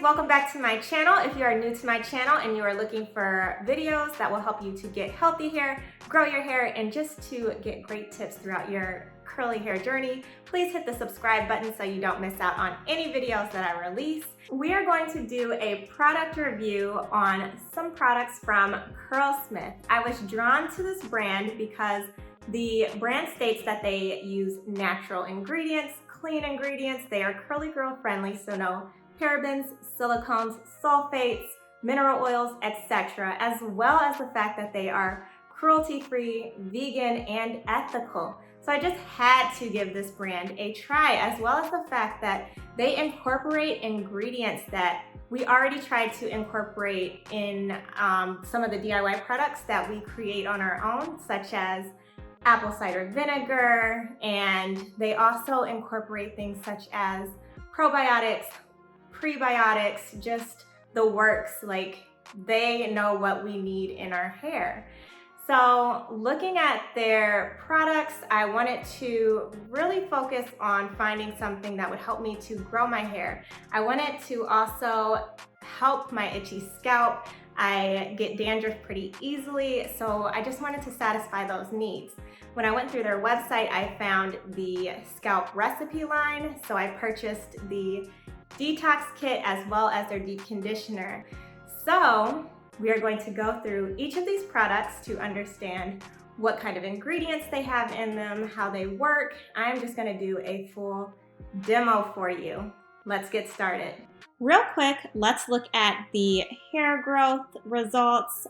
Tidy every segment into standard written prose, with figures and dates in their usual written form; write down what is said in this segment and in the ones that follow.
welcome back to my channel. If you are new to my channel and you are looking for videos that will help you to get healthy hair, grow your hair, and just to get great tips throughout your curly hair journey, please hit the subscribe button so you don't miss out on any videos that I release. We are going to do a product review on some products from CurlSmith. I was drawn to this brand because the brand states that they use natural ingredients, clean ingredients, they are curly girl friendly, so no parabens, silicones, sulfates, mineral oils, etc., as well as the fact that they are cruelty-free, vegan, and ethical. So I just had to give this brand a try, as well as the fact that they incorporate ingredients that we already tried to incorporate in some of the DIY products that we create on our own, such as apple cider vinegar, and they also incorporate things such as probiotics, prebiotics, just the works. Like, they know what we need in our hair. So looking at their products, I wanted to really focus on finding something that would help me to grow my hair. I wanted to also help my itchy scalp. I get dandruff pretty easily, so I just wanted to satisfy those needs. When I went through their website, I found the Scalp Recipe Line, so I purchased the detox kit as well as their deep conditioner. So we are going to go through each of these products to understand what kind of ingredients they have in them, how they work. I'm just going to do a full demo for you. Let's get started. Real quick, let's look at the hair growth results.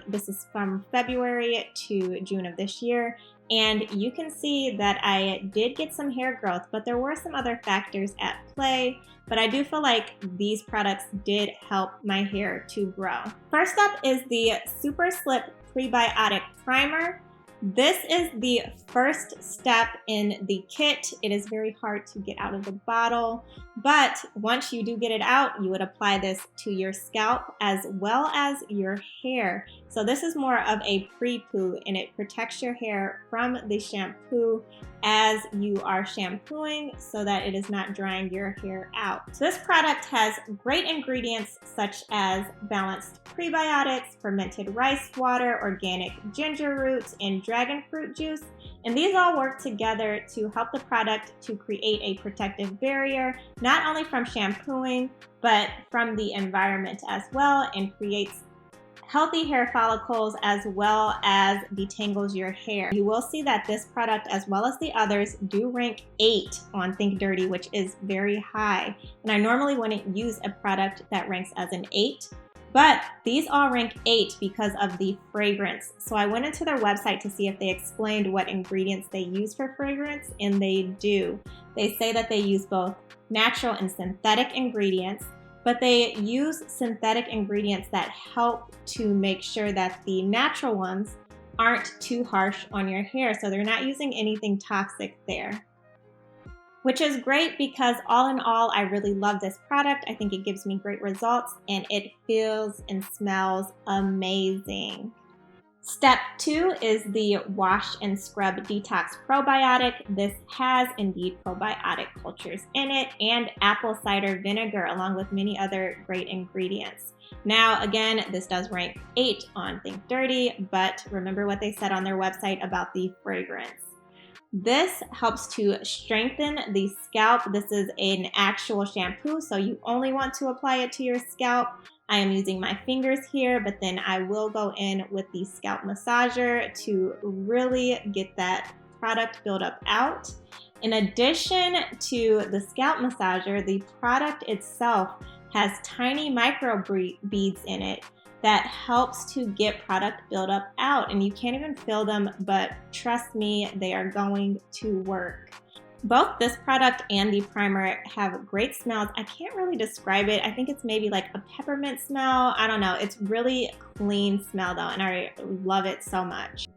This is from February to June of this year. And you can see that I did get some hair growth, but there were some other factors at play. But I do feel like these products did help my hair to grow. First up is the Super Slip Pre-Biotic Primer. This is the first step in the kit. It is very hard to get out of the bottle, but once you do get it out, you would apply this to your scalp as well as your hair. So this is more of a pre-poo, and it protects your hair from the shampoo as you are shampooing so that it is not drying your hair out. So this product has great ingredients such as balanced prebiotics, fermented rice water, organic ginger roots, and dragon fruit juice. And these all work together to help the product to create a protective barrier, not only from shampooing, but from the environment as well, and creates healthy hair follicles as well as detangles your hair. You will see that this product, as well as the others, do rank 8 on Think Dirty, which is very high. And I normally wouldn't use a product that ranks as an 8, but these all rank 8 because of the fragrance. So I went into their website to see if they explained what ingredients they use for fragrance, and they do. They say that they use both natural and synthetic ingredients, but they use synthetic ingredients that help to make sure that the natural ones aren't too harsh on your hair. So they're not using anything toxic there, which is great because all in all, I really love this product. I think it gives me great results and it feels and smells amazing. Step 2 is the Wash and Scrub Detox Probiotic. This has indeed probiotic cultures in it and apple cider vinegar, along with many other great ingredients. Now, again, this does rank 8 on Think Dirty, but remember what they said on their website about the fragrance. This helps to strengthen the scalp. This is an actual shampoo, so you only want to apply it to your scalp. I am using my fingers here, but then I will go in with the scalp massager to really get that product buildup out. In addition to the scalp massager, the product itself has tiny micro beads in it that helps to get product buildup out, and you can't even feel them, but trust me, they are going to work. Both this product and the primer have great smells. I can't really describe it. I think it's maybe like a peppermint smell. I don't know. It's really clean smell though, and I love it so much.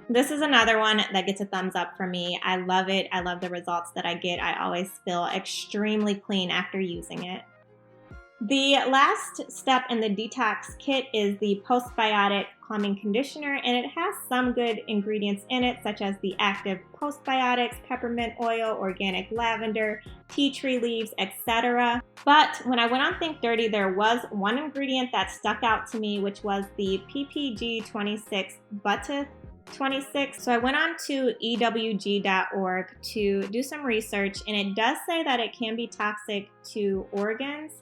This is another one that gets a thumbs up for me. I love it. I love the results that I get. I always feel extremely clean after using it. The last step in the detox kit is the Post-Biotic Calming Conditioner, and it has some good ingredients in it, such as the active postbiotics, peppermint oil, organic lavender, tea tree leaves, etc. But when I went on Think Dirty, there was one ingredient that stuck out to me, which was the PPG 26 Butith 26. So I went on to ewg.org to do some research, and it does say that it can be toxic to organs.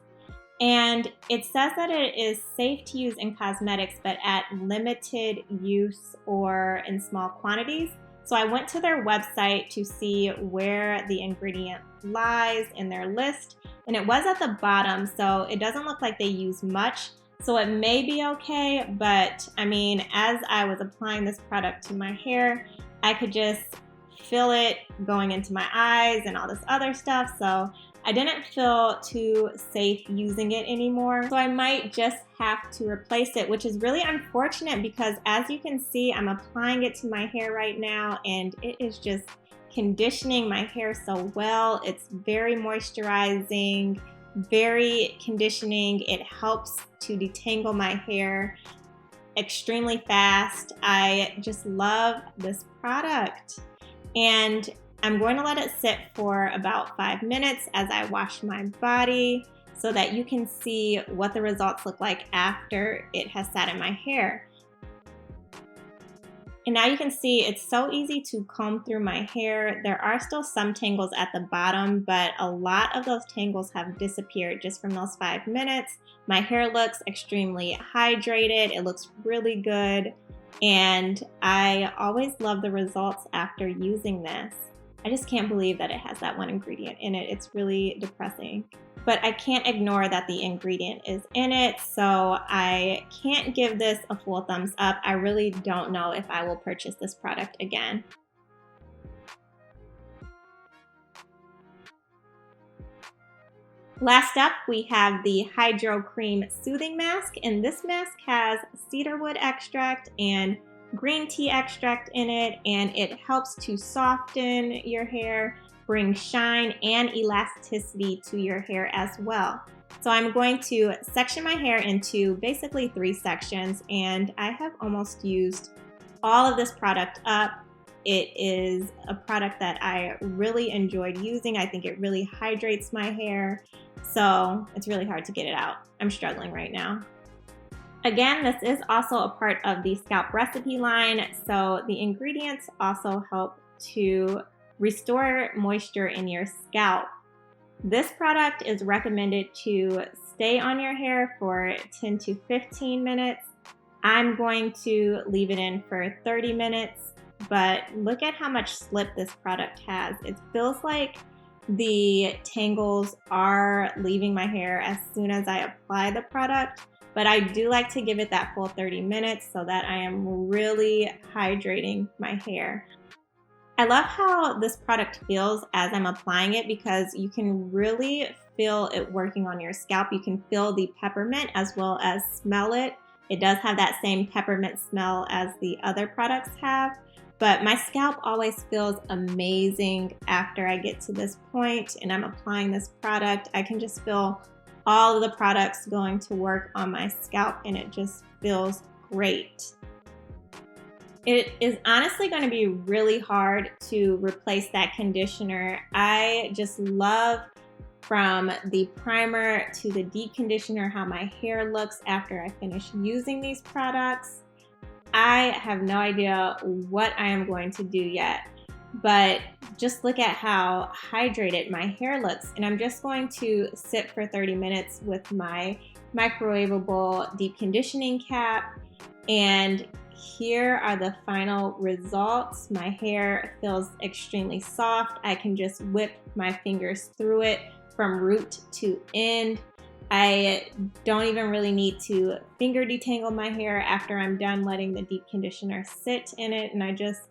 And it says that it is safe to use in cosmetics, but at limited use or in small quantities. So I went to their website to see where the ingredient lies in their list, and it was at the bottom, so it doesn't look like they use much. So it may be okay, but I mean, as I was applying this product to my hair, I could just feel it going into my eyes and all this other stuff. So I didn't feel too safe using it anymore. So I might just have to replace it, which is really unfortunate because as you can see, I'm applying it to my hair right now and it is just conditioning my hair so well. It's very moisturizing, very conditioning. It helps to detangle my hair extremely fast. I just love this product. And I'm going to let it sit for about 5 minutes as I wash my body so that you can see what the results look like after it has sat in my hair. And now you can see it's so easy to comb through my hair. There are still some tangles at the bottom, but a lot of those tangles have disappeared just from those 5 minutes. My hair looks extremely hydrated. It looks really good. And I always love the results after using this. I just can't believe that it has that one ingredient in it. It's really depressing. But I can't ignore that the ingredient is in it, so I can't give this a full thumbs up. I really don't know if I will purchase this product again. Last up, we have the Hydro Cream Soothing Mask, and this mask has cedarwood extract and green tea extract in it, and it helps to soften your hair, bring shine and elasticity to your hair as well. So I'm going to section my hair into basically 3 sections, and I have almost used all of this product up. It is a product that I really enjoyed using. I think it really hydrates my hair, so it's really hard to get it out. I'm struggling right now. Again, this is also a part of the Scalp Recipe Line, so the ingredients also help to restore moisture in your scalp. This product is recommended to stay on your hair for 10 to 15 minutes. I'm going to leave it in for 30 minutes, but look at how much slip this product has. It feels like the tangles are leaving my hair as soon as I apply the product. But I do like to give it that full 30 minutes so that I am really hydrating my hair. I love how this product feels as I'm applying it because you can really feel it working on your scalp. You can feel the peppermint as well as smell it. It does have that same peppermint smell as the other products have, but my scalp always feels amazing after I get to this point and I'm applying this product. I can just feel all of the products going to work on my scalp and it just feels great. It is honestly going to be really hard to replace that conditioner. I just love from the primer to the deep conditioner how my hair looks after I finish using these products. I have no idea what I am going to do yet, but just look at how hydrated my hair looks. And I'm just going to sit for 30 minutes with my microwavable deep conditioning cap. And here are the final results. My hair feels extremely soft. I can just whip my fingers through it from root to end. I don't even really need to finger detangle my hair after I'm done letting the deep conditioner sit in it, and I just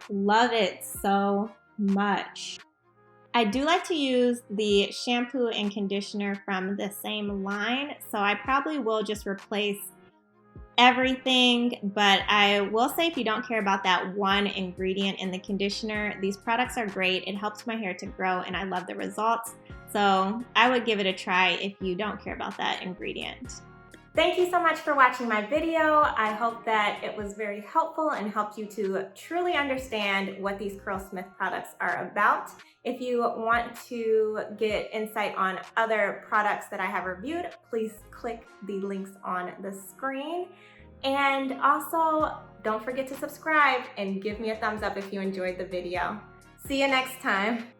love it so much. I do like to use the shampoo and conditioner from the same line, so I probably will just replace everything, but I will say if you don't care about that one ingredient in the conditioner, these products are great. It helps my hair to grow and I love the results. So I would give it a try if you don't care about that ingredient. Thank you so much for watching my video. I hope that it was very helpful and helped you to truly understand what these CurlSmith products are about. If you want to get insight on other products that I have reviewed, please click the links on the screen. And also, don't forget to subscribe and give me a thumbs up if you enjoyed the video. See you next time.